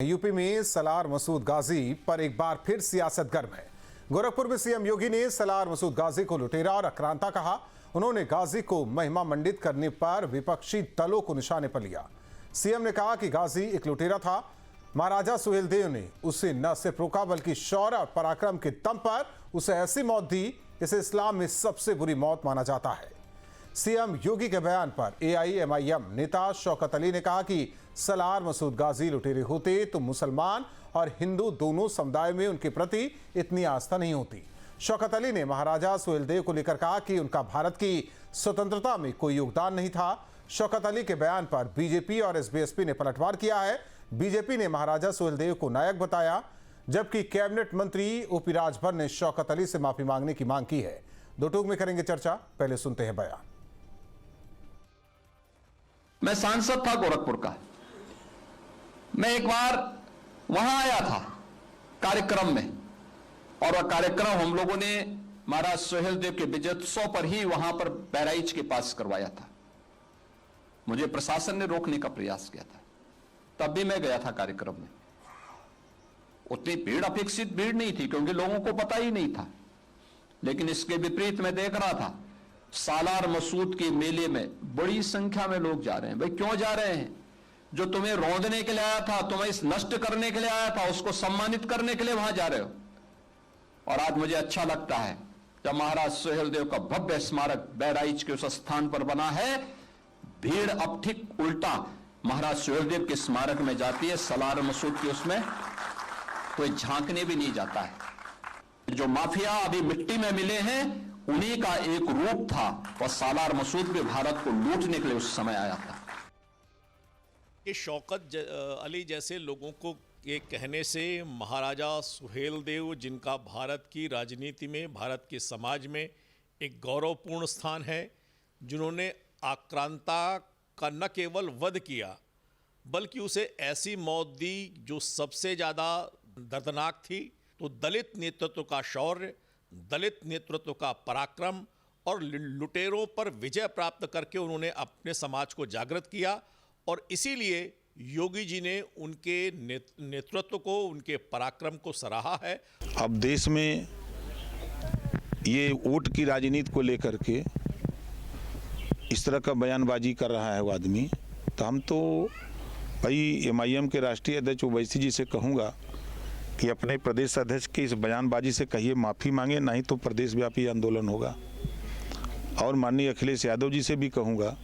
UP में सलार मसूद गाजी पर एक बार फिर सियासत गर्म है। गोरखपुर में सीएम योगी ने सलार मसूद गाजी को लुटेरा और आक्रांता कहा। उन्होंने गाजी को महिमा मंडित करने पर विपक्षी दलों को निशाने पर लिया। सीएम ने कहा कि गाजी एक लुटेरा था। महाराजा सुहेलदेव ने उसे न सिर्फ रोका बल्कि शौर्य और पराक्रम के दम पर उसे ऐसी मौत दी जिसे इस्लाम में सबसे बुरी मौत माना जाता है। सीएम योगी के बयान पर एआईएमआईएम नेता शौकत अली ने कहा कि सलार मसूद गाजी लुटेरे होते तो मुसलमान और हिंदू दोनों समुदाय में उनके प्रति इतनी आस्था नहीं होती। शौकत अली ने महाराजा सुहेलदेव को लेकर कहा कि उनका भारत की स्वतंत्रता में कोई योगदान नहीं था। शौकत अली के बयान पर बीजेपी और एसबीएसपी ने पलटवार किया है। बीजेपी ने महाराजा सुहेलदेव को नायक बताया, जबकि कैबिनेट मंत्री ओपी राजभर ने शौकत अली से माफी मांगने की मांग की है। दो टूक में करेंगे चर्चा, पहले सुनते हैं बयान। मैं सांसद था गोरखपुर का। मैं एक बार वहां आया था कार्यक्रम में, और वह कार्यक्रम हम लोगों ने महाराज सुहेलदेव के विजयोत्सव पर ही वहां पर बहराइच के पास करवाया था। मुझे प्रशासन ने रोकने का प्रयास किया था, तब भी मैं गया था कार्यक्रम में। उतनी भीड़, अपेक्षित भीड़ नहीं थी क्योंकि लोगों को पता ही नहीं था। लेकिन इसके विपरीत मैं देख रहा था सालार मसूद के मेले में बड़ी संख्या में लोग जा रहे हैं। भाई क्यों जा रहे हैं? जो तुम्हें रौंदने के लिए आया था, तुम्हें इस नष्ट करने के लिए आया था, उसको सम्मानित करने के लिए वहां जा रहे हो। और आज मुझे अच्छा लगता है जब महाराज सुहेलदेव का भव्य स्मारक बहराइच के उस स्थान पर बना है, भीड़ अब ठीक उल्टा महाराज सुहेलदेव के स्मारक में जाती है, सलार मसूद के उसमें कोई झांकने भी नहीं जाता है। जो माफिया अभी मिट्टी में मिले हैं, उन्हीं का एक रूप था, वह सालार मसूद भी भारत को लूटने के लिए उस समय आया था। कि शौकत अली जैसे लोगों को के कहने से महाराजा सुहेलदेव, जिनका भारत की राजनीति में, भारत के समाज में एक गौरवपूर्ण स्थान है, जिन्होंने आक्रांता का न केवल वध किया बल्कि उसे ऐसी मौत दी जो सबसे ज़्यादा दर्दनाक थी, तो दलित नेतृत्व का शौर्य, दलित नेतृत्व का पराक्रम और लुटेरों पर विजय प्राप्त करके उन्होंने अपने समाज को जागृत किया। और इसीलिए योगी जी ने उनके नेतृत्व को, उनके पराक्रम को सराहा है। अब देश में ये वोट की राजनीति को लेकर के इस तरह का बयानबाजी कर रहा है वो आदमी, तो हम तो भाई एमआईएम के राष्ट्रीय अध्यक्ष ओवैसी जी से कहूँगा कि अपने प्रदेश अध्यक्ष की इस बयानबाजी से कहिए माफ़ी मांगे, नहीं तो प्रदेशव्यापी आंदोलन होगा। और माननीय अखिलेश यादव जी से भी कहूँगा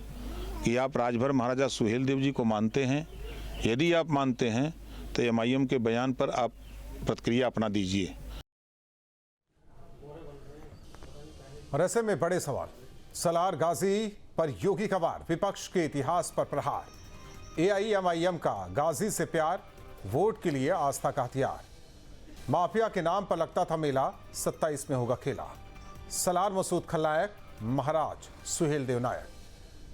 कि आप राजभर महाराजा सुहेलदेव जी को मानते हैं, यदि आप मानते हैं तो एमआईएम के बयान पर आप प्रतिक्रिया अपना दीजिए। और ऐसे में बड़े सवाल, सलार गाजी पर योगी का वार, विपक्ष के इतिहास पर प्रहार। एआईएमआईएम का गाजी से प्यार, वोट के लिए आस्था का हथियार। माफिया के नाम पर लगता था मेला, 27 में होगा खेला। सलार मसूद खलनायक, महाराज सुहेलदेव नायक।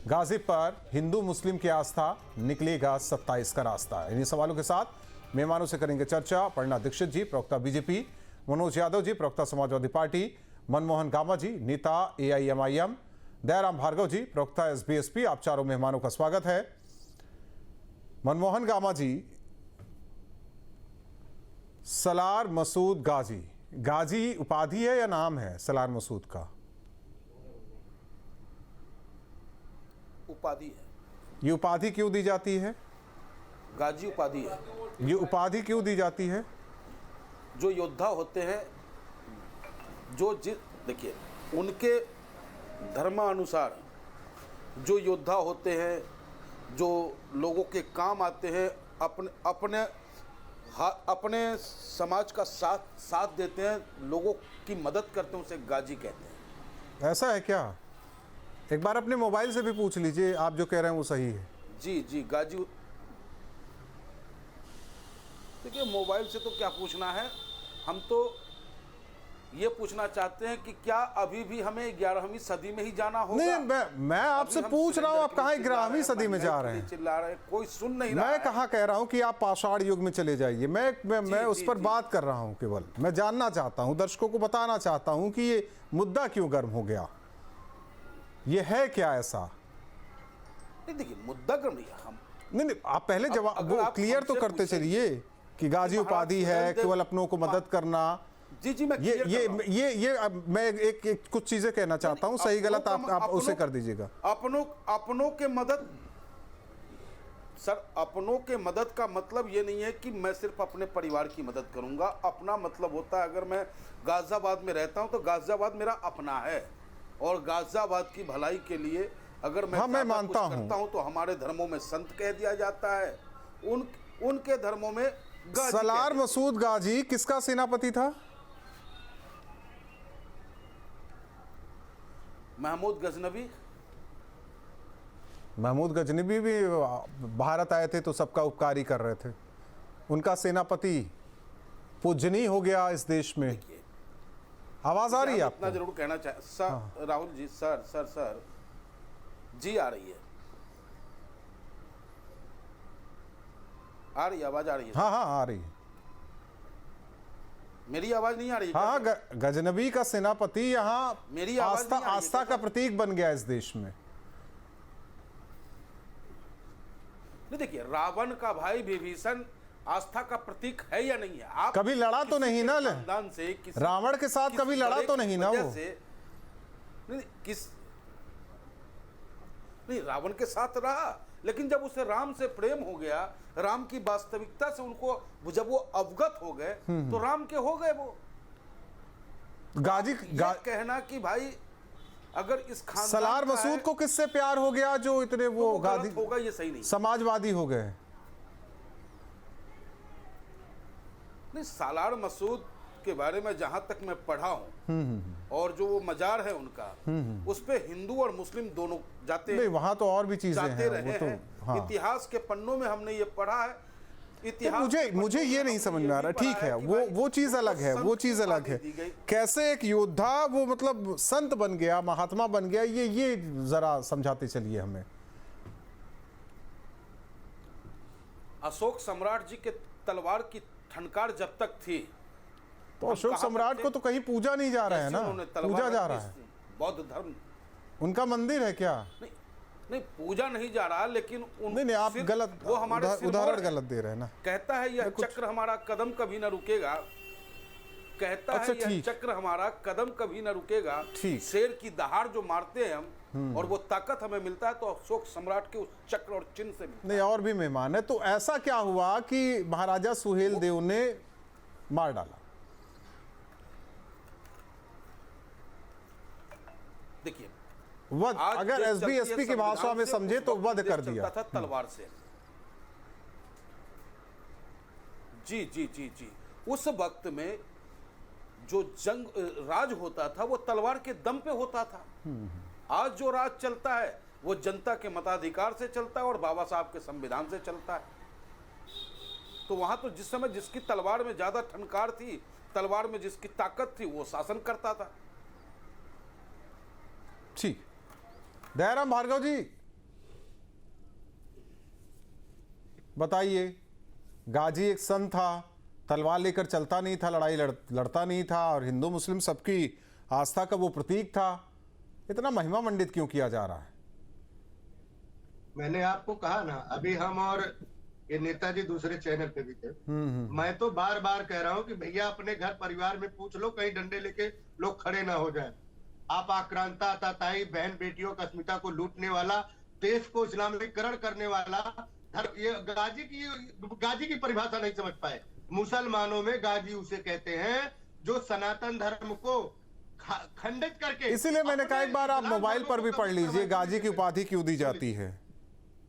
गाजी पर हिंदू मुस्लिम की आस्था, निकलेगा 27 का रास्ता। इन्हीं सवालों के साथ मेहमानों से करेंगे चर्चा। अपर्णा दीक्षित जी, प्रवक्ता बीजेपी, मनोज यादव जी, प्रवक्ता समाजवादी पार्टी, मनमोहन गामा जी, नेता एआईएमआईएम, दयाराम भार्गव जी, प्रवक्ता एसबीएसपी। आप चारों मेहमानों का स्वागत है। मनमोहन गामा जी, सलार मसूद गाजी, गाजी उपाधि है या नाम है सलार मसूद का? उपाधि है। ये उपाधि क्यों दी जाती है? गाजी उपाधि है। ये उपाधि क्यों दी जाती है? जो योद्धा होते हैं, जो देखिए उनके धर्मानुसार जो योद्धा होते हैं, जो लोगों के काम आते हैं, अपने समाज का साथ देते हैं, लोगों की मदद करते हैं, उसे गाजी कहते हैं। ऐसा है क्या? एक बार अपने मोबाइल से भी पूछ लीजिए, आप जो कह रहे हैं वो सही है। जी गाजी। देखिए मोबाइल से तो क्या पूछना है, हम तो ये पूछना चाहते हैं कि क्या अभी भी हमें 11वीं सदी में ही जाना होगा? नहीं, मैं आपसे पूछ रहा हूं, आप कहाँ 11वीं सदी में जा रहे हैं? चिल्ला रहे हैं, कोई सुन नहीं रहा है। मैं कहाँ कह रहा हूं कि आप पाषाण युग में चले जाइए। मैं उस पर बात कर रहा हूं। केवल मैं जानना चाहता हूं, दर्शकों को बताना चाहता हूं कि ये मुद्दा क्यों गर्म हो गया, ये है क्या ऐसा? देखिए मुद्दा गर्म नहीं, हम नहीं, आप पहले जवाब क्लियर तो करते चलिए। कि गाजी उपाधि है केवल अपनों को मदद करना। जी जी, मैं ये अब मैं एक कुछ चीजें कहना चाहता हूं, सही गलत आप उसे कर दीजिएगा। अपनों के मदद, सर अपनों के मदद का मतलब ये नहीं है कि मैं सिर्फ अपने परिवार की मदद करूंगा। अपना मतलब होता है, अगर मैं गाजियाबाद में रहता हूं तो गाजियाबाद मेरा अपना है, और गाजियाबाद की भलाई के लिए अगर मैं मैं मानता करता हूं तो हमारे धर्मों में संत कह दिया जाता है, उनके धर्मों में गाजी। सलार मसूद गाजी किसका सेनापति था? महमूद गजनवी। महमूद गजनवी भी भारत आए थे तो सबका उपकारी कर रहे थे। उनका सेनापति पूजनीय हो गया इस देश में। आवाज आ रही है आपको? इतना जरूर कहना चाहिए सर। राहुल जी, सर जी आ रही है, आवाज आ रही है? हाँ आ रही है। मेरी आवाज नहीं आ रही? हाँ, गजनवी का सेनापति यहाँ मेरी आस्था का प्रतीक बन गया इस देश में। नहीं, देखिए, रावण का भाई विभीषण आस्था का प्रतीक है या नहीं है? आप कभी लड़ा तो नहीं ना? रावण के साथ कभी लड़ा तो नहीं ना वो? नहीं, रावण के साथ रहा, लेकिन जब उसे राम से प्रेम हो गया, राम की वास्तविकता से उनको जब वो अवगत हो गए तो राम के हो गए वो। कहना कि भाई अगर इस खानदान सलार मसूद को किससे प्यार हो गया जो इतने वो गाजी होगा, ये सही नहीं। समाजवादी हो गए। नहीं, सलार मसूद के बारे में जहां तक मैं पढ़ा हूं, और जो वो मजार है उनका, उस पे हिंदू और मुस्लिम दोनों जाते हैं। वहां तो और भी चीजें जाते हैं, रहे वो तो, हैं। हाँ। इतिहास के पन्नों में हमने ये पढ़ा है। इतिहास मुझे ये नहीं समझ में आ रहा। ठीक है, वो चीज अलग है, वो चीज अलग है। कैसे एक योद्धा वो मतलब संत बन गया, महात्मा बन गया, ये जरा समझाते चलिए हमें। अशोक सम्राट जी के तलवार की ठनकार जब तक थी, तो अशोक सम्राट को तो कहीं पूजा नहीं जा रहा है ना? पूजा जा रहा है। बौद्ध धर्म, उनका मंदिर है क्या? नहीं, पूजा नहीं जा रहा, लेकिन नहीं, आप गलत, वो हमारे उदाहरण गलत दे रहे हैं ना। कहता है यह चक्र हमारा कदम कभी न रुकेगा, कहता है यह चक्र हमारा कदम कभी न रुकेगा। शेर की दहाड़ जो मारते हैं हम, और वो ताकत हमें मिलता है तो अशोक सम्राट के उस चक्र और चिन्ह से मिलता है। नहीं, और भी मेहमान है। तो ऐसा क्या हुआ कि महाराजा सुहेल देव ने मार डाला? देखिए, वध, अगर एसबी की भाषा में समझे तो वध कर दिया था तलवार से। जी, उस वक्त में जो जंग राज होता था वो तलवार के दम पे होता था। आज जो राज चलता है वो जनता के मताधिकार से चलता है और बाबा साहब के संविधान से चलता है। तो वहां तो जिस समय जिसकी तलवार में ज्यादा ठनकार थी, तलवार में जिसकी ताकत थी, वो शासन करता था। ठीक, दयाराम भार्गव जी बताइए। गाजी एक संत था, तलवार लेकर चलता नहीं था, लड़ाई लड़ता नहीं था, और हिंदू मुस्लिम सबकी आस्था का वो प्रतीक था। इतना महिमा मंडित क्यों किया जा रहा है? मैंने आपको कहा ना, अभी हम और ये नेताजी दूसरे चैनल पे भी थे। मैं तो बार बार कह रहा हूं कि भैया अपने घर परिवार में पूछ लो, कहीं डंडे लेके लोग खड़े ना हो जाए। आप आक्रांता, ताताई, बहन बेटियों की अस्मिता को लूटने वाला, देश को इस्लामीकरण करने वाला, ये गाजी की परिभाषा नहीं समझ पाए। मुसलमानों में गाजी उसे कहते हैं जो सनातन धर्म को खंडित करके। इसीलिए मैंने कहा एक बार आप मोबाइल पर भी पढ़ लीजिए गाजी की उपाधि क्यों दी जाती है।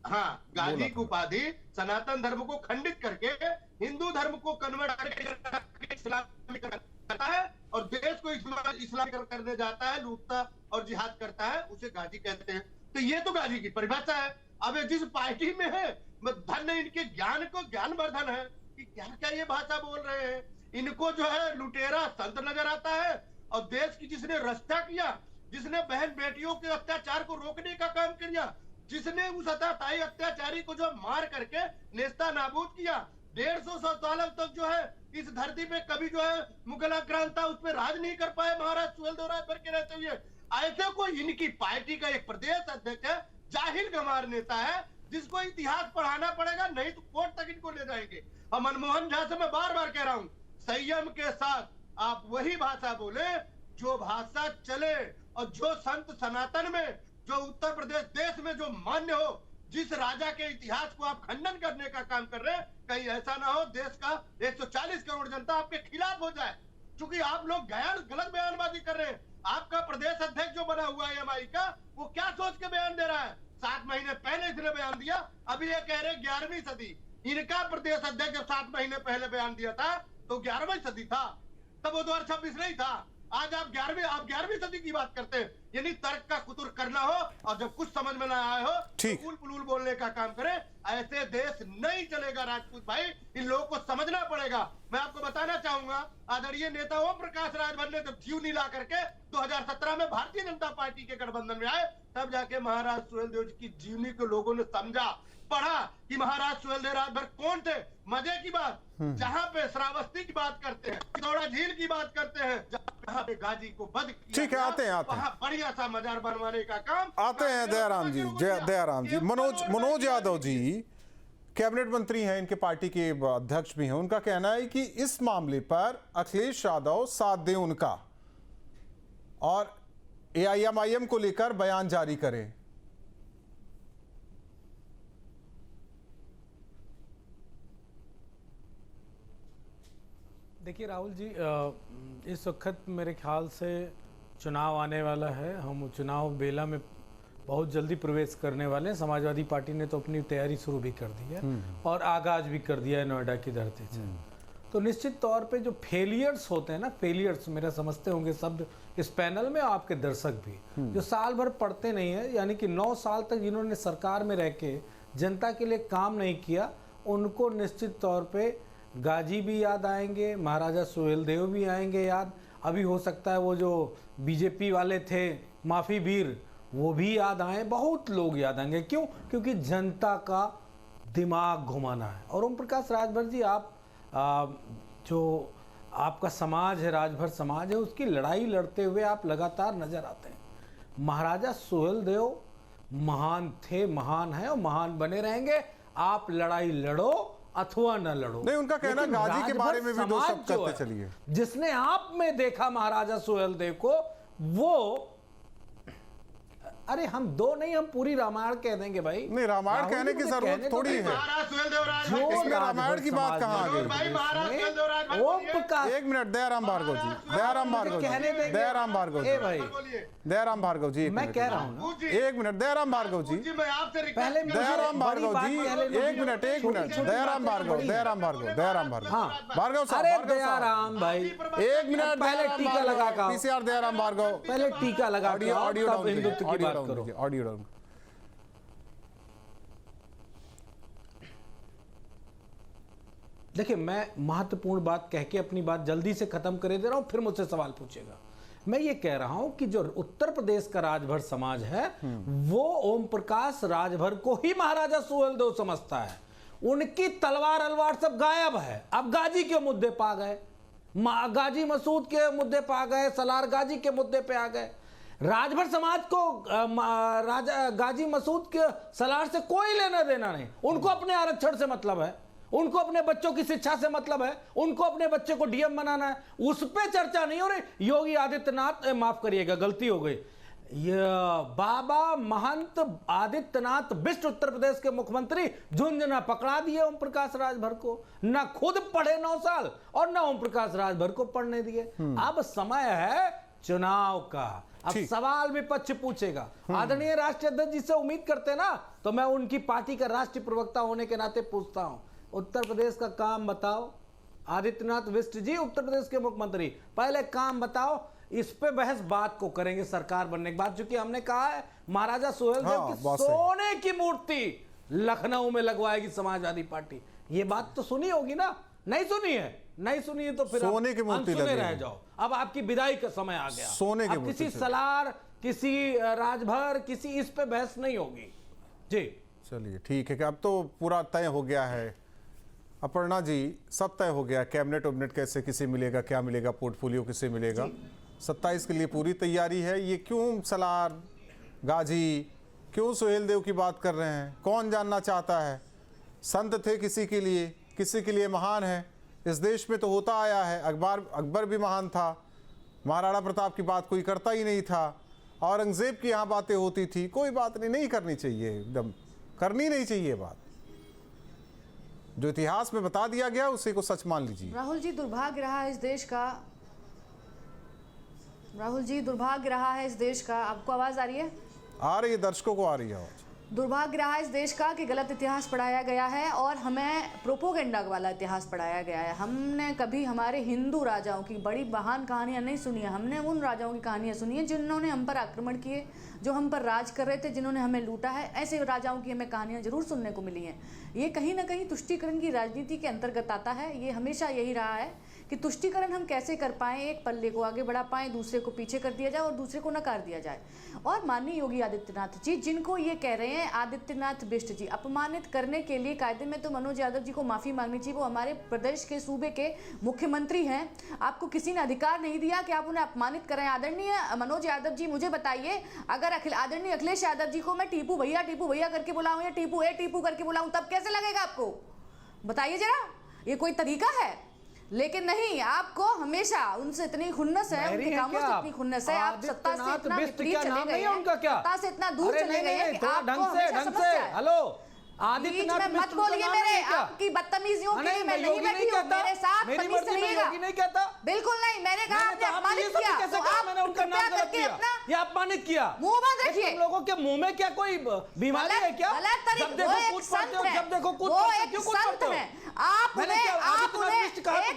हाँ, गाजी की उपाधि सनातन धर्म को खंडित करके हिंदू धर्म को कन्वर्ट करके इस्लामीकरण करता है और देश को इस्लामीकरण करने जाता है, लूटता और जिहाद करता है, उसे गाजी कहते हैं। तो ये तो गाजी की परिभाषा है। अब जिस पार्टी में है, धन इनके ज्ञान को ज्ञानवर्धन है कि क्या ये भाषा बोल रहे हैं। इनको जो है लुटेरा संत नजर आता है, और देश की जिसने रक्षा किया, जिसने बहन बेटियों के अत्याचार को रोकने का काम किया, जिसने उस अत्याचारी अत्याचारी को जो मार करके नेस्ता नाबूद किया, 150 साल तक जो है इस धरती पे कभी जो है मुगल आक्रांता उस पर राज नहीं कर पाए महाराज सुहेलदेव रायभर के रहते हुए। ऐसे कोई इनकी पार्टी का एक प्रदेश अध्यक्ष है, जाहिल गंवार नेता है, जिसको इतिहास पढ़ाना पड़ेगा, नहीं तो कोर्ट तक इनको ले जाएंगे। और मनमोहन झा से मैं बार बार कह रहा हूं, संयम के साथ आप वही भाषा बोले जो भाषा चले और जो संत सनातन में, जो उत्तर प्रदेश देश में जो मान्य हो। जिस राजा के इतिहास को आप खंडन करने का काम कर रहे हैं, कहीं ऐसा ना हो देश का 140 करोड़ जनता आपके खिलाफ हो जाए, क्योंकि आप लोग गलत बयानबाजी कर रहे हैं। आपका प्रदेश अध्यक्ष जो बना हुआ है एमआई का, वो क्या सोच के बयान दे रहा है? 7 महीने पहले इसने बयान दिया, अभी ये कह रहे 11वीं सदी। इनका प्रदेश अध्यक्ष जब 7 महीने पहले बयान दिया था तो 11वीं सदी था, तब वो 2026 नहीं था। आज आप 11वीं सदी की बात करते हैं। यानी तर्क का कुतुर करना हो और जब कुछ समझ में ना आए हो ठीक। तो उल बोलने का काम करें। ऐसे देश नहीं चलेगा राजपूत भाई, इन लोगों को समझना पड़ेगा। मैं आपको बताना चाहूंगा, आदरणीय नेता ओम प्रकाश राजभर ने जब जीव नीला करके 2017 में भारतीय जनता पार्टी के गठबंधन में आए, तब जाके महाराज सुहेलदेव जी की जीवनी को लोगों ने समझा, पढ़ा कि महाराज सुहेलदेव राजभर कौन थे। मजे की बात, जहां पे श्रावस्ती की बात करते हैं, चित्तौड़ा झील की बात करते हैं, जहां पे गाजी को वध किया, ठीक है, आते हैं वहां बढ़िया सा मजार बनवाने का काम आते हैं दयाराम जी। दयाराम जी, मनोज यादव जी कैबिनेट मंत्री हैं, इनके पार्टी के अध्यक्ष भी हैं। उनका कहना है कि इस मामले पर अखिलेश यादव साथ दें उनका और एआईएमआईएम को लेकर बयान जारी करें। देखिए राहुल जी, इस वक्त मेरे ख्याल से चुनाव आने वाला है। हम चुनाव बेला में बहुत जल्दी प्रवेश करने वाले हैं। समाजवादी पार्टी ने तो अपनी तैयारी शुरू भी कर दी है और आगाज भी कर दिया है नोएडा की धरती से। तो निश्चित तौर पे जो फेलियर्स होते हैं ना, फेलियर्स मेरा समझते होंगे शब्द इस पैनल में, आपके दर्शक भी, जो साल भर पढ़ते नहीं है, यानी कि 9 साल तक जिन्होंने सरकार में रह के जनता के लिए काम नहीं किया, उनको निश्चित तौर पे गाजी भी याद आएंगे, महाराजा सुहेलदेव भी आएंगे याद। अभी हो सकता है वो जो बीजेपी वाले थे माफी वीर, वो भी याद आए, बहुत लोग याद आएंगे। क्यों? क्योंकि जनता का दिमाग घुमाना है। और ओम प्रकाश राजभर जी, आप जो आपका समाज है, राजभर समाज है, उसकी लड़ाई लड़ते हुए आप लगातार नजर आते हैं। महाराजा सुहेलदेव महान थे, महान है और महान बने रहेंगे। आप लड़ाई लड़ो अथवा न लड़ो। नहीं, उनका कहना गाजी के बारे में भी दो शब्द करते चलिए। जिसने आप में देखा महाराजा सुहेलदेव को, वो, अरे हम दो नहीं, हम पूरी रामायण कह देंगे भाई। नहीं, रामायण कहने की जरूरत थोड़ी है। इसमें रामायण की बात कहाँ आ गई? ओम प्रकाश, एक मिनट, दयाराम भार्गव जी, दयाराम भार्गव जी, दयाराम भार्गव जी, दयाराम भार्गव जी, मैं कह रहा हूँ, एक मिनट, दयाराम भार्गव जी, पहले दयाराम भार्गव जी, एक मिनट, दयाराम भार्गव, दयाराम भार्गव, दयाराम भार्गव, भार्गव साहब, अरे दयाराम भाई, एक मिनट, पहले टीका लगा का, पीसीआर दयाराम भार्गव, पहले टीका लगा, ऑडियो डाउन, हिंदुत्व की बात करो। Audio down. देखिए, मैं महत्वपूर्ण बात कह के अपनी बात जल्दी से खत्म करे दे रहा हूं, फिर मुझसे सवाल पूछेगा। मैं ये कह रहा हूं कि जो उत्तर प्रदेश का राजभर समाज है, वो ओम प्रकाश राजभर को ही महाराजा सुहेलदेव समझता है। उनकी तलवार अलवार सब गायब है। अब गाजी के मुद्दे पे आ गए, गाजी मसूद के मुद्दे पे आ गए, सलार गाजी के मुद्दे पे आ गए। राजभर समाज को गाजी मसूद के सलार से कोई लेना देना नहीं। उनको अपने आरक्षण से मतलब है, उनको अपने बच्चों की शिक्षा से मतलब है, उनको अपने बच्चे को डीएम बनाना है, उस पे चर्चा नहीं हो रही। योगी आदित्यनाथ, माफ करिएगा गलती हो गई, ये बाबा महंत आदित्यनाथ बिष्ट उत्तर प्रदेश के मुख्यमंत्री झुंझुनू पकड़ा दिए ओम प्रकाश राजभर को। ना खुद पढ़े 9 साल और ना ओम प्रकाश राजभर को पढ़ने दिए। अब समय है चुनाव का। अब सवाल विपक्ष पूछेगा। आदरणीय राष्ट्रीय अध्यक्ष जी से उम्मीद करते ना, तो मैं उनकी पार्टी का राष्ट्रीय प्रवक्ता होने के नाते पूछता हूं, उत्तर प्रदेश का काम बताओ। आदित्यनाथ बिष्ट जी उत्तर प्रदेश के मुख्यमंत्री, पहले काम बताओ। इस पे बहस बात को करेंगे सरकार बनने के बाद, क्योंकि हमने कहा है महाराजा सुहेलदेव की सोने की मूर्ति लखनऊ में लगवाएगी समाजवादी पार्टी। ये बात तो सुनी होगी ना? नहीं सुनी है? नहीं सुनी है तो फिर सोने की मूर्ति रह जाओ। अब आपकी विदाई का समय आ गया। सोने की मूर्ति, किसी सलार, किसी राजभर, किसी इस पे बहस नहीं होगी जी। चलिए ठीक है कि अब तो पूरा तय हो गया है। अपर्णा जी, सब तय हो गया, कैबिनेट वैबिनेट कैसे किसे मिलेगा, क्या मिलेगा, पोर्टफोलियो किसे मिलेगा, 27 के लिए पूरी तैयारी है। ये क्यों सलार गाजी, क्यों सुहेलदेव की बात कर रहे हैं? कौन जानना चाहता है? संत थे किसी के लिए, किसी के लिए महान है। इस देश में तो होता आया है, अकबर भी महान था, महाराणा प्रताप की बात कोई करता ही नहीं था, औरंगजेब की यहाँ बातें होती थी। कोई बात नहीं करनी चाहिए, एकदम करनी नहीं चाहिए बात। जो इतिहास में बता दिया गया उसी को सच मान लीजिए। राहुल जी, दुर्भाग्य रहा है इस देश का। राहुल जी, दुर्भाग्य रहा है इस देश का। आपको आवाज आ रही है? आ रही है, दर्शकों को आ रही है आवाज। दुर्भाग्य रहा है इस देश का कि गलत इतिहास पढ़ाया गया है और हमें प्रोपोगेंडा वाला इतिहास पढ़ाया गया है। हमने कभी हमारे हिंदू राजाओं की बड़ी महान कहानियां नहीं सुनी है। हमने उन राजाओं की कहानियां सुनी है जिन्होंने हम पर आक्रमण किए, जो हम पर राज कर रहे थे, जिन्होंने हमें लूटा है। ऐसे राजाओं की हमें कहानियां जरूर सुनने को मिली हैं। ये कहीं ना कहीं तुष्टीकरण की राजनीति के अंतर्गत आता है। ये हमेशा यही रहा है कि तुष्टीकरण हम कैसे कर पाएं, एक पल्ले को आगे बढ़ा पाएं, दूसरे को पीछे कर दिया जाए और दूसरे को नकार दिया जाए। और माननीय योगी आदित्यनाथ जी, जिनको ये कह रहे हैं आदित्यनाथ बिष्ट जी, अपमानित करने के लिए कायदे में तो मनोज यादव जी को माफी मांगनी चाहिए। वो हमारे प्रदेश के सूबे के मुख्यमंत्री हैं। आपको किसी ने अधिकार नहीं दिया कि आप उन्हें अपमानित करें। आदरणीय मनोज यादव जी, मुझे बताइए, अगर आदरणीय अखिलेश यादव जी को मैं टीपू भैया करके बुलाऊं या टीपू करके बुलाऊं, तब कैसे लगेगा आपको? बताइए जरा, ये कोई तरीका है? लेकिन नहीं, आपको हमेशा उनसे इतनी खुन्नस है, उनके कामों से इतनी खुन्नस है। आप सत्ता से इतना विपरीत चले गए हैं, सत्ता से इतना दूर चले गए हैं कि आपको हमेशा समस्या है। हेलो, बीच में मत बोलिए मेरे, आपकी बदतमीजियों के लिए मैं नहीं बैठी हूँ। मेरे साथ तमीज से रहिएगा। बिल्कुल नहीं, मैंने कहा आपने अपमानित किया तो आप कृपया करके अपना ये अपमानित किया, मुंह बंद रखिए। तुम लोगों के मुंह में क्या कोई बीमारी है क्या? जब देखो कूद पड़ते हो, जब देखो कूद पड़ते हो, क्यों कूद पड़ते हो? आप उन्हें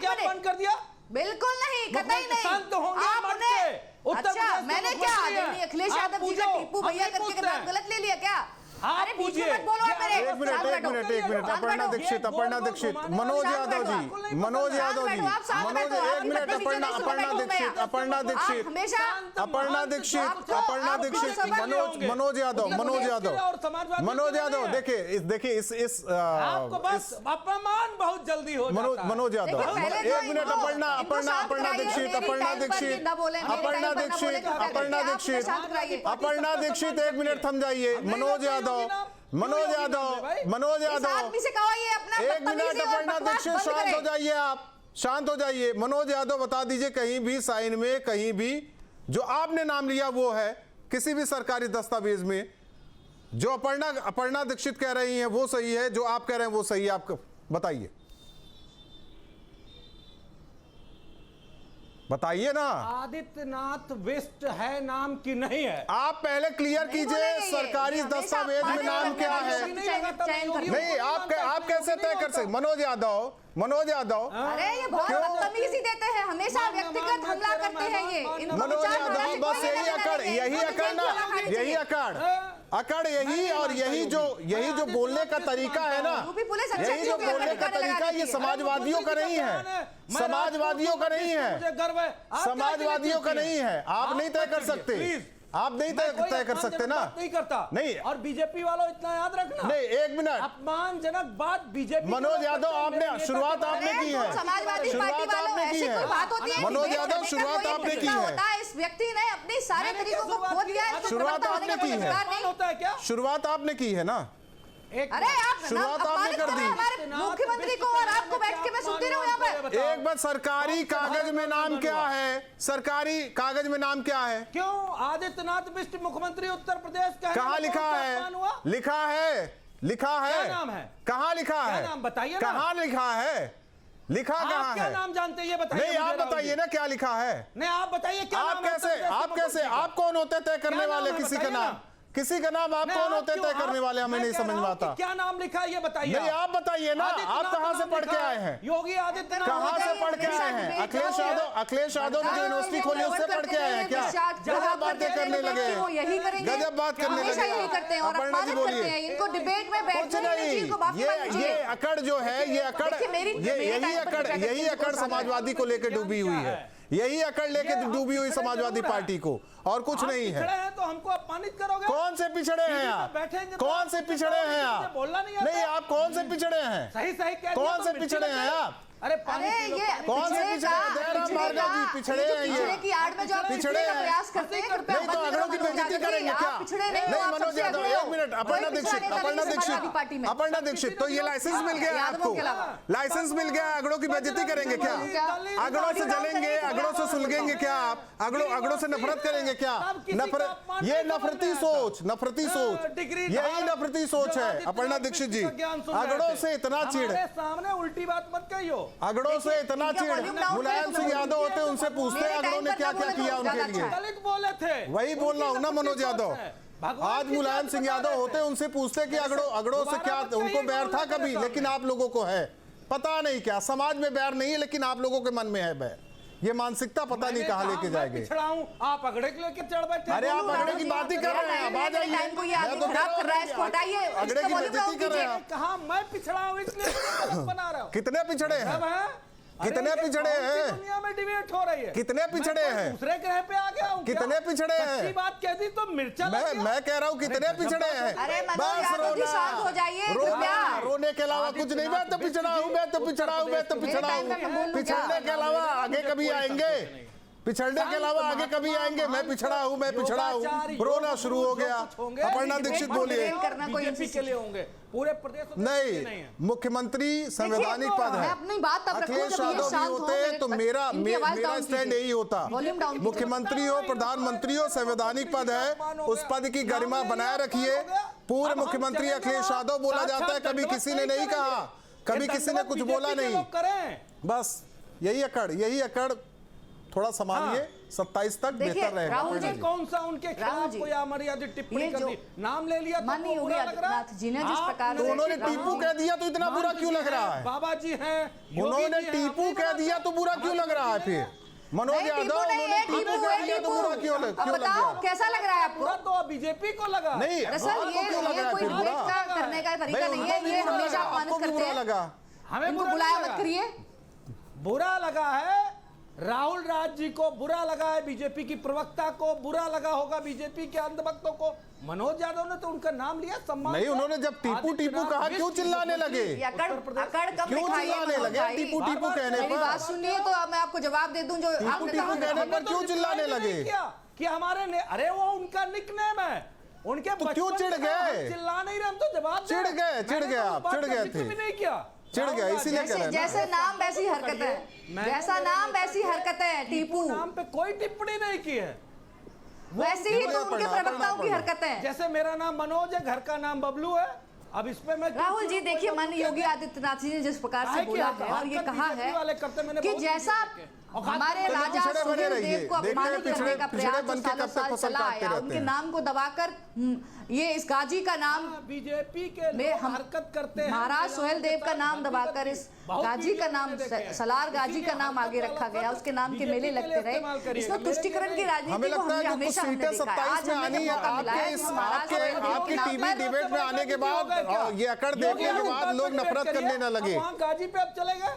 क्या बंद कर दिया? बिल्कुल नहीं, कतई नहीं। शांत होंगे, आप उन्हें, अच्छा मैंने क्या अखिलेश यादव जी का टीपू भैया करके नाम गलत ले लिया क्या? अरे बीच में मत बोलो मेरे। एक मिनट, अपर्णा दीक्षित, मनोज यादव जी, एक मिनट, अपर्णा दीक्षित, मनोज यादव, देखिए इस आपको बस अपमान बहुत जल्दी हो जाता है। मनोज यादव, एक मिनट, अपर्णा दीक्षित, एक मिनट थम जाइए। मनोज यादव, आदमी से कहो ये अपना एक मिनट, अपर्णा दीक्षित, शांत हो जाइए, आप शांत हो जाइए। मनोज यादव, बता दीजिए कहीं भी साइन में, कहीं भी जो आपने नाम लिया वो है किसी भी सरकारी दस्तावेज में, जो अपर्णा दीक्षित कह रही हैं वो सही है, जो आप कह रहे हैं वो सही है? आप बताइए ना। आदित्यनाथ बिष्ट है नाम की नहीं है? आप पहले क्लियर कीजिए सरकारी दस्तावेज में नाम क्या है। नहीं, आप कैसे तय कर सकते? मनोज यादव, अरे ये बहुत बदतमीजी देते हैं, हमेशा व्यक्तिगत हमला करते हैं ये। मनोज यादव, बस यही अकड़ और यही जो बोलने का तरीका है ना, यही जो बोलने का तरीका, ये समाजवादियों का नहीं है, समाजवादियों का नहीं है। आप नहीं तय कर सकते, आप नहीं तय कर सकते ना। नहीं करता नहीं, और बीजेपी वालों इतना याद रखना नहीं, एक मिनट, अपमानजनक बात बीजेपी। मनोज यादव, आपने शुरुआत आपने की है, समाजवादी पार्टी वालों, ऐसी कोई बात होती है? मनोज यादव, शुरुआत आपने की है। इस व्यक्ति ने अपने सारे तरीकों को खो दिया है। शुरुआत आपने की है, होता है क्या? शुरुआत आपने की है ना। अरे आप शुरुआत आपने कर दी हमारे मुख्यमंत्री को, और आपको बैठ के मैं सुनती रहूं यहाँ पर। एक बार सरकारी कागज में नाम क्या है? सरकारी कागज में नाम क्या है? क्यों आदित्यनाथ बिष्ट मुख्यमंत्री उत्तर प्रदेश का? कहाँ लिखा है? लिखा है, क्या नाम है? कहाँ लिखा है? नाम बताइए। कहाँ लिखा है? लिखा कहाँ है? क्या नाम जानते हैं ये बताइए। नहीं, आप बताइए ना क्या लिखा है। नहीं, आप बताइए क्या नाम है? आप कौन होते तय करने वाले? किसी का नाम आप कौन होते तय करने वाले? हमें नहीं समझ में आता। क्या नाम लिखा है ये बताइए। नहीं, आप बताइए ना, आप कहाँ से पढ़ के आए हैं? योगी आदित्यनाथ कहाँ से पढ़ के आए हैं? अखिलेश यादव ने जो यूनिवर्सिटी खोली उससे पढ़ के आए हैं क्या? गजब बातें करने लगे, गजब बात करने लगे। अपर्णा जी बोलिए। इनको डिबेट में बैठना नहीं, ये अकड़ जो है, यही अकड़ समाजवादी को लेकर डूबी हुई है, यही अकड़ लेके डूबी हुई समाजवादी पार्टी को, और कुछ नहीं है। तो हमको अपमानित करोगे? कौन से पिछड़े हैं आप? कौन से पिछड़े हैं आप? नहीं, आप कौन से पिछड़े हैं? सही कौन से पिछड़े हैं आप? अरे पानी अरे पी लो, ये पानी कौन से पिछड़े पिछड़े का- हैं? दयाराम पिछड़े भार्गव जी, का- पिछड़े ये जो हैं ये। पिछड़े की आड़ में जो आप पिछड़े पिछड़े का हैं। प्रयास करते हैं, कृपया नहीं तो मत अगड़ों की करो, बेइज्जती मनोज करेंगे यादव जी, क्या? आप पिछड़े नहीं हो, नहीं आप मनोज सबसे यादव, अगड़े हो। एक मिनट, कोई अपर्णा पिछड़ा दीक्षित, नेता नहीं अपर्णा है समाजवादी दीक्षित, पार्टी में। अपर्णा दीक्षित, तो ये लाइसेंस मिल गया यादवों आपको? के अलावा। लाइसेंस मिल गया, अगड़ों की बेइज्जती करेंगे क्या? अगड़ों से जलेंगे, अगड़ों से सुलगेंगे क्या आप? अगड़ों से नफरत करेंगे क्या? नफरत, ये नफरती सोच, नफरती सोच, यही नफरती सोच है। अपर्णा दीक्षित जी, अगड़ों से इतना चिढ़, सामने उल्टी बात मत कहियो। अगड़ों से इतना चिढ़, मुलायम सिंह यादव होते उनसे पूछते अगड़ों ने क्या क्या किया उनके लिए। दलित बोले थे, वही बोल रहा हूं ना मनोज यादव, आज मुलायम सिंह यादव होते उनसे पूछते कि अगड़ों से क्या, उनको बैर था कभी, लेकिन आप लोगों को है पता नहीं क्या, समाज में बैर नहीं है लेकिन आप लोगों के मन में है बैर। ये मानसिकता पता नहीं कहां लेके जाएंगे। आप अगड़े के लेके चढ़ बैठे। अरे आप अगड़े की बात ही कर रहे हैं, अब आ जाइए। टाइम को ये आदमी खराब कर रहा है, इसको हटाइए, अगड़े इसका की वॉल्यूम डाउन बेइज्जती कर रहे हैं कीजिए। आप। कहा मैं पिछड़ा हूं इसलिए बना रहा हूं। कितने पिछड़े हैं? सब है? कितने अरे ये पिछड़े कौन सी हैं? दुनिया में डिबेट हो रही है? कितने पिछड़े मैं कोई हैं? दूसरे ग्रह पे आ गया हूं क्या? कितने पिछड़े हैं? सच्ची बात कह दी तो मिर्चा लग गया। मैं कह रहा हूँ कितने पिछड़े हैं? अरे मनोज यादव जी, शांत हो जाइए, कृपया। रोने के अलावा कुछ नहीं। मैं तो पिछड़ा हूँ, मैं तो पिछड़ा हूँ, मैं तो पिछड़ा टाइम का मैं बोल हूँ। लूं क्या? पिछड़ने के अलावा आगे कभी आएंगे? पिछड़ने के अलावा आगे कभी आएंगे? मैं पिछड़ा हूँ, मैं पिछड़ा हूँ, रोना शुरू हो गया। अपर्णा दीक्षित बोलिए। करना कोई बीजेपी के लिए होंगे, पूरे प्रदेश में नहीं, मुख्यमंत्री संवैधानिक पद मैं है। अपनी बात तब रखूं अखिलेश जब ये यादव भी शांत हो, होते तो मेरा इनकी आवाज डाउन स्टैंड कीजिए। यही होता। वॉल्यूम डाउन कीजिए। मुख्यमंत्री हो, प्रधानमंत्री हो, संवैधानिक पद है, उस पद की गरिमा बनाए रखिए। पूर्व मुख्यमंत्री अखिलेश यादव बोला जाता है, कभी किसी ने नहीं कहा, कभी किसी ने कुछ बोला नहीं। बस यही अकड़ थोड़ा संभालिए, 27 तक देखिए, बेहतर रहेगा। राहुल जी, कौन सा उनके राहुल खिलाफ जी, कोई अमर्यादित टिप्पणी ये कर जो दी, नाम ले लिया तो माननीय वो योगी बुरा लग रहा है। आदित्यनाथ जी ने जिस आप प्रकार तो से उन्होंने टीपू कह दिया तो इतना बुरा क्यों लग रहा है? बाबा जी हैं, उन्होंने टीपू कह दिया तो बुरा क्यों लग रहा है? फिर मनोज नहीं, यादव, टीपू नहीं उन्होंने है, टीपू टीपू कह है, दिया तो टीपू। बुरा क्यों अब लग बताओ गया? कैसा लग रहा है आपको? बुरा तो बीजेपी को लगा। नहीं, दरअसल आपको क्यों लग ये रहा है कोई फिर बुरा? डिबेट का करने का तरीका भाई, नहीं उनको है, भी ये बुरा हमेशा लगा, अपमानित आपको भी करते बुरा हैं। लगा। हमें इनको बुरा बुलाया लगा। मत करिए। बुरा लगा है राहुल राज जी को, बुरा लगा है बीजेपी की प्रवक्ता को, बुरा लगा होगा बीजेपी के अंधभक्तों को। मनोज यादव ने तो उनका नाम लिया, सम्मान नहीं, किया। उन्होंने जब टीपू टीपू कहा क्यों चिल्लाने लगे? ये अकड़ कम क्यों दिखाइए चिल्लाने मनोज लगे भाई। टीपू टीपू कहने मेरी बात पर? सुनिए तो अब मैं आपको जवाब दे दूं जो टीपू आपने टीपू कहा। कहने पर तो क्यों चिल्लाने रिप्लाई लगे? नहीं किया कि हमारे ने, अरे वो उनका निकनेम है, उनके तो क्यों बचपन चिढ़ से हम गए? चिल्ला नहीं रहे, हम तो जवाब दे चिढ़ रहे हैं। गए, चिढ़ मैंने गए तो आप, बात चिढ़ का गए जिक्र थे। भी नहीं किया। चिढ़ गए, इसीलिए कह रहे हैं ना। जैसे नाम वैसी हरकतें, जैसा नाम वैसी हरकतें, टीपू नाम पे कोई टिप्पणी नहीं की है। वैसे ही तो उनके प्रवक्ताओं की हरकतें। जैसे मेरा नाम मनोज है, घर का नाम बबलू है, अब इसमें मैं राहुल जी देखिए, माननीय योगी आदित्यनाथ जी ने जिस प्रकार से बोला है और ये कहा है कि जैसा हमारे राजा सुहेल देव को अपमानित करने का प्रयास जो सालों साल चला आया, उनके नाम को दबाकर ये इस गाजी का नाम बीजेपी के लोग हरकत करते हैं। महाराज सोहेल देव का नाम दबाकर इस गाजी का नाम, सलार गाजी का नाम आगे रखा गया, उसके नाम के मेले लगते रहे। इसमें तुष्टिकरण की हमें राजनीति को लगता है हमने जो कुछ हमेशा हमने सीटें देखा है। 27 में आनी है, आपके टीवी डिबेट में आने के बाद ये अकड़ देखने के बाद लोग नफरत करने न लगे। गाजी पे अब चले गए।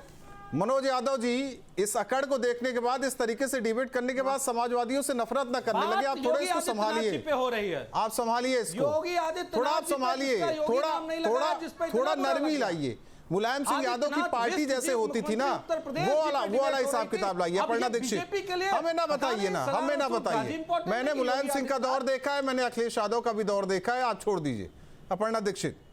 मनोज यादव जी इस अकड़ को देखने के बाद, इस तरीके से डिबेट करने के बाद समाजवादियों से नफरत न करने लगे। आप थोड़ा इसको संभालिए, हो रही है, आप संभालिए इसको, योगी आदित्यनाथ थोड़ा आप संभालिए, थोड़ा नरमी लाइए। मुलायम सिंह यादव की पार्टी जैसे होती थी ना, वो वाला हिसाब किताब लाइए। अपर्णा दीक्षित, हमें ना बताइए ना, हमें ना बताइए। मैंने मुलायम सिंह का दौर देखा है, मैंने अखिलेश यादव का भी दौर देखा है, आप छोड़ दीजिए। अपर्णा दीक्षित,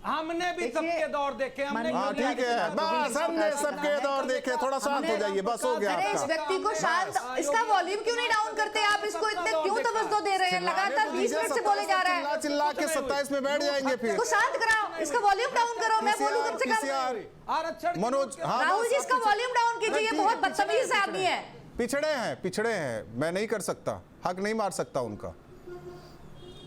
हमने भी सबके दौर देखे, हमने हाँ ठीक है, बस हमने सबके दौर देखे। थोड़ा शांत हो जाइए, बस हो गया अरे इस आपका। व्यक्ति को शांत, इसका वॉल्यूम क्यों नहीं डाउन करते आप? इसको इतने क्यों तवज्जो दे रहे हैं? लगातार 20 मिनट से बोले जा रहा है। चिल्ला के 27 में बैठ जाएंगे फिर। इसको शांत कराओ, इसका वॉल्यूम डाउन करो, मैं बोलूं कम से कम। आरक्षण मनोज, हाँ, राहुल जी इसका वॉल्यूम डाउन कीजिए, ये बहुत बदतमीज आदमी है। पिछड़े हैं, मैं नहीं कर सकता, हक नहीं मार सकता उनका।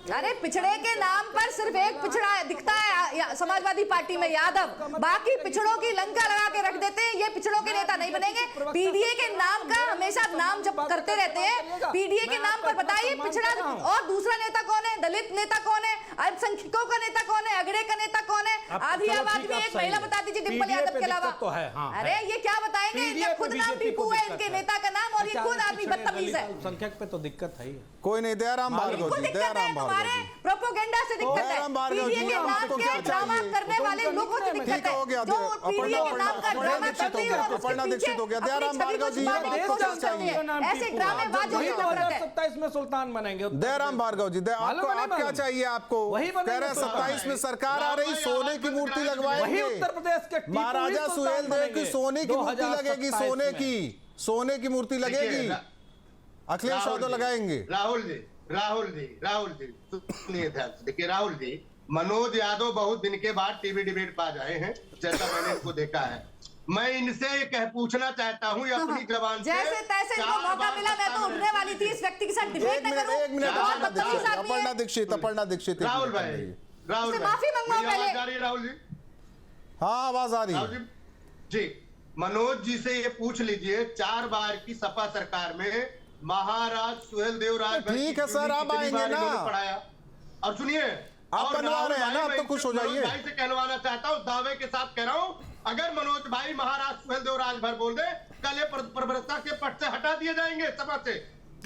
अरे पिछड़े के नाम पर सिर्फ एक पिछड़ा दिखता है समाजवादी पार्टी में, यादव। बाकी पिछड़ों की लंका लगा के रख देते हैं। ये पिछड़ों के नेता नहीं बनेंगे। पीडीए के नाम का हमेशा नाम जब करते रहते हैं, पीडीए के नाम पर बताइए पिछड़ा और दूसरा नेता कौन है, दलित नेता कौन है, अल्पसंख्यकों का नेता कौन है, अगड़े का नेता कौन है, आधी आबादी में एक महिला बता दीजिए डिंपल यादव के अलावा। तो है, हाँ, अरे ये क्या बताएंगे, इनका खुद नाम टीपू है, इनके नेता का नाम, और ये खुद आदमी बदतमीज है। अल्पसंख्यक पे तो दिक्कत है ही। कोई नहीं, दयाराम भार्गव इनको जी, दिक्कत है, दयाराम भार्गव तुम्हारे जी। प्रोपेगेंडा से दिक्कत है, दयाराम भार्गव पीडीए जी, के नाम आपको के क्या ड्रामा चाहिए? करने वाले लोगों से दिक्कत ठीक है, हो गया, जो पीडीए के नाम का ड्रामा करते हैं और अपर्णा उसके दीक्षित हो गया। पीछे दयाराम अपनी छवि भार्गव को जी, छुपाने की आपको क्या कोशिश करते हैं। चाहिए? ऐसे ड्रामेबाजों की नफरत है। 27 में सुल्तान बनेंगे। दयाराम भार्गव जी, मालूम आपको है, आप क्या मालूम। चाहिए? आपको वही बनेंगे कह रहे हैं तो 27 में सरकार आ रही, सोने की मूर्ति वही लगवाएंगे। उत्तर प्रदेश के टीपू ही महाराजा सुल्तान सुहेल देव की बनेंगे। सोने की मूर्ति लगेगी, 2027 सोने में। की, सोने की मूर्ति लगेगी। अखिलेश यादव लगाएंगे। राहुल जी सुनिए ध्यान से। देखिए राहुल जी, मनोज यादव बहुत दिन के बाद टीवी डिबेट पर आ जाए हैं, जैसा मैंने इनको देखा है। मैं इनसे ये पूछना चाहता हूँ अपनी जबान से, जैसे तैसे इनको मौका मिला, मैं तो उठने वाली थी इस व्यक्ति के साथ डिबेट न करूं। एक मिनट, अपर्णा दीक्षित राहुल भाई माफी मंगवाओ मेरी आवाज पहले। आ रही है राहुल जी? हाँ, आवाज आ रही राहुल है। जी मनोज जी से ये पूछ लीजिए, 4 बार की सपा सरकार में महाराज सुहेल देव राजभर ठीक है सर, आप आएंगे ना। पढ़ाया। और सुनिए, आप और बनवा राहुल रहे हैं ना, भाई, अब तो मैं खुश हो मनोज जाइए। भाई से कहलवाना चाहता हूँ, दावे के साथ कह रहा हूँ, अगर मनोज भाई महाराज सुहेल देव राजभर बोल दे, कल ये प्रवक्ता के पद से हटा दिए जाएंगे सभा से।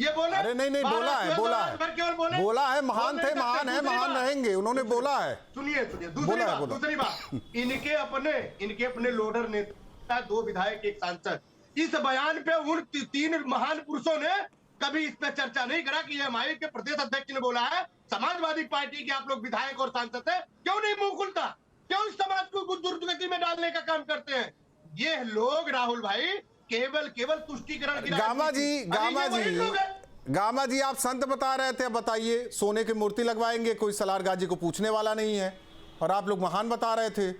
ये बोले? अरे नहीं, बोला है, बोला है, महान थे, महान है, महान रहेंगे, उन्होंने बोला है। सुनिए दूसरी बात, इनके अपने लोडर नेता, 2 विधायक, 1 सांसद, इस बयान पे उन 3 महान पुरुषों ने कभी इस पे चर्चा नहीं करा कि एमआई के प्रदेश अध्यक्ष ने बोला है, समाजवादी पार्टी के आप लोग विधायक और सांसद है, क्यों नहीं मुंह खुलता? क्यों इस समाज को दुर्गति में डालने का काम करते हैं ये लोग? राहुल भाई केवल तुष्टीकरण की गामा जी, आप संत बता रहे थे, अब बताइए। सोने की मूर्ति लगवाएंगे, कोई सलार गाजी को पूछने वाला नहीं है, और आप लोग महान बता रहे थे।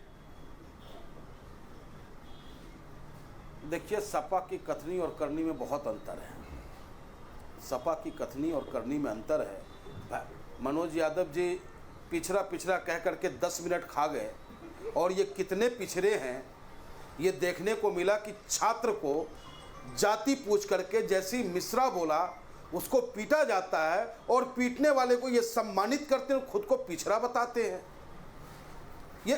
देखिए, सपा की कथनी और करनी में बहुत अंतर है। सपा की कथनी और करनी में अंतर है। मनोज यादव जी पिछड़ा कह करके 10 मिनट खा गए, और ये कितने पिछड़े हैं ये देखने को मिला कि छात्र को जाति पूछ करके जैसी मिश्रा बोला उसको पीटा जाता है, और पीटने वाले को ये सम्मानित करते हैं, खुद को पिछड़ा बताते हैं। ये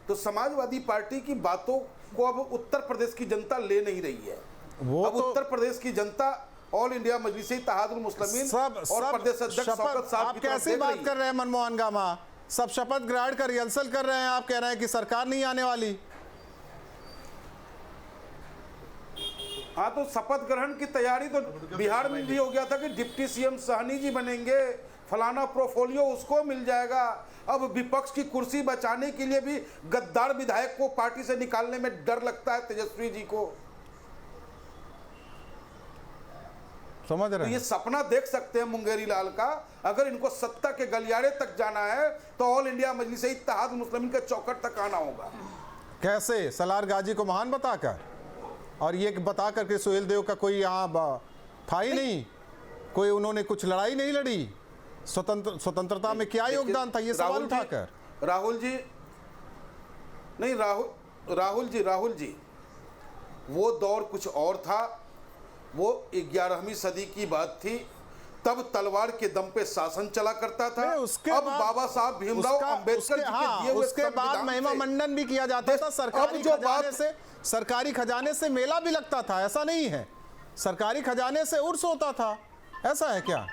तो समाजवादी पार्टी की बातों को अब उत्तर प्रदेश की जनता ले नहीं रही है। अब तो उत्तर प्रदेश की जनता ऑल इंडिया मजलिस इत्तेहादुल मुस्लिमीन और प्रदेश अध्यक्ष शौकत साहब आप कैसी बात कर रहे हैं मनमोहन गामा? सब शपथ ग्रहण कर रिहर्सल कर रहे हैं, आप कह रहे हैं कि सरकार नहीं आने वाली। हाँ, तो शपथ ग्रहण की तैयारी तो बिहार में भी हो गया था कि डिप्टी सीएम साहनी जी बनेंगे, फलाना प्रोफोलियो उसको मिल जाएगा। अब विपक्ष की कुर्सी बचाने के लिए भी गद्दार विधायक को पार्टी से निकालने में डर लगता है तेजस्वी जी को। समझ रहे तो ये सपना देख सकते हैं मुंगेरी लाल का, अगर इनको सत्ता के गलियारे तक जाना है तो ऑल इंडिया मजलिस इत्तेहादुल मुस्लिमीन के चौखट तक आना होगा। कैसे? सलार गाजी को महान बताकर, और ये बता करके सुहेल देव का कोई यहाँ था ही नहीं, कोई उन्होंने कुछ लड़ाई नहीं लड़ी, स्वतंत्रता में क्या योगदान था, ये सवाल उठाकर। राहुल जी वो दौर कुछ और था। वो 11वीं सदी की बात थी, तब तलवार के दम पे शासन चला करता था। अब बाबा साहब भीमराव अंबेडकर जी के दिए हुए उसके बाद महिमा मंडन भी किया जाता था, सरकारी खजाने से मेला भी लगता था, ऐसा नहीं है? सरकारी खजाने से उर्स होता था, ऐसा है क्या?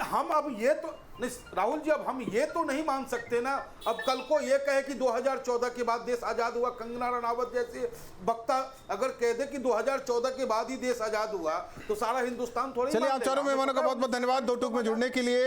हम अब ये तो नहीं राहुल जी, अब हम ये तो नहीं मान सकते ना। अब कल को ये कहे कि 2014 के बाद देश आजाद हुआ, कंगना रनावत जैसे वक्ता अगर कह दे कि 2014 के बाद ही देश आजाद हुआ, तो सारा हिंदुस्तान थोड़ी। चलिए, आप चारों मेहमानों का बहुत बहुत धन्यवाद 2 टूक में जुड़ने के लिए।